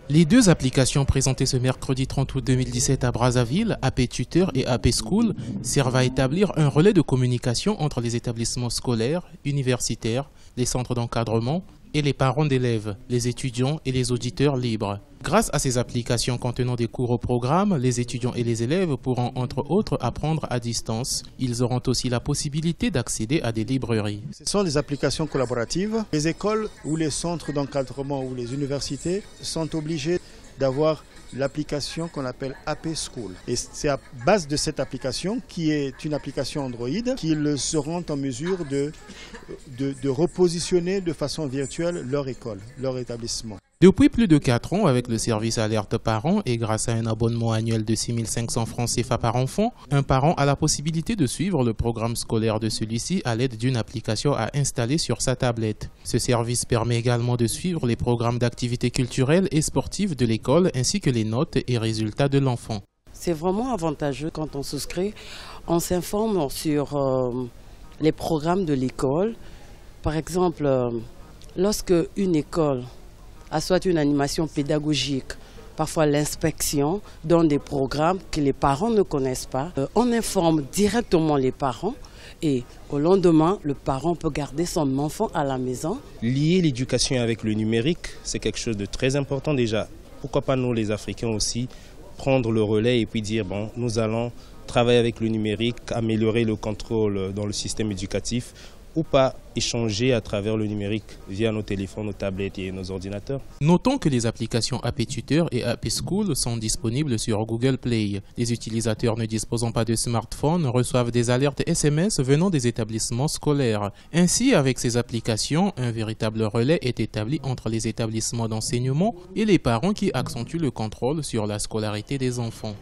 Les deux applications présentées ce mercredi 30 août 2017 à Brazzaville, AP Tutor et AP School, servent à établir un relais de communication entre les établissements scolaires, universitaires, les centres d'encadrement et les parents d'élèves, les étudiants et les auditeurs libres. Grâce à ces applications contenant des cours au programme, les étudiants et les élèves pourront entre autres apprendre à distance. Ils auront aussi la possibilité d'accéder à des librairies. Ce sont des applications collaboratives. Les écoles ou les centres d'encadrement ou les universités sont obligés d'avoir l'application qu'on appelle AP School. Et c'est à base de cette application, qui est une application Android, qu'ils seront en mesure de repositionner de façon virtuelle leur école, leur établissement. Depuis plus de 4 ans, avec le service Alerte Parents et grâce à un abonnement annuel de 6 500 francs CFA par enfant, un parent a la possibilité de suivre le programme scolaire de celui-ci à l'aide d'une application à installer sur sa tablette. Ce service permet également de suivre les programmes d'activités culturelles et sportives de l'école ainsi que les notes et résultats de l'enfant. C'est vraiment avantageux quand on souscrit. On s'informe sur les programmes de l'école. Par exemple, lorsque une école à soit une animation pédagogique, parfois l'inspection, dans des programmes que les parents ne connaissent pas. On informe directement les parents et au lendemain, le parent peut garder son enfant à la maison. Lier l'éducation avec le numérique, c'est quelque chose de très important déjà. Pourquoi pas nous les Africains aussi prendre le relais et puis dire bon, nous allons travailler avec le numérique, améliorer le contrôle dans le système éducatif, ou pas échanger à travers le numérique via nos téléphones, nos tablettes et nos ordinateurs. Notons que les applications AP Tutor et AP School sont disponibles sur Google Play. Les utilisateurs ne disposant pas de smartphone reçoivent des alertes SMS venant des établissements scolaires. Ainsi, avec ces applications, un véritable relais est établi entre les établissements d'enseignement et les parents qui accentuent le contrôle sur la scolarité des enfants.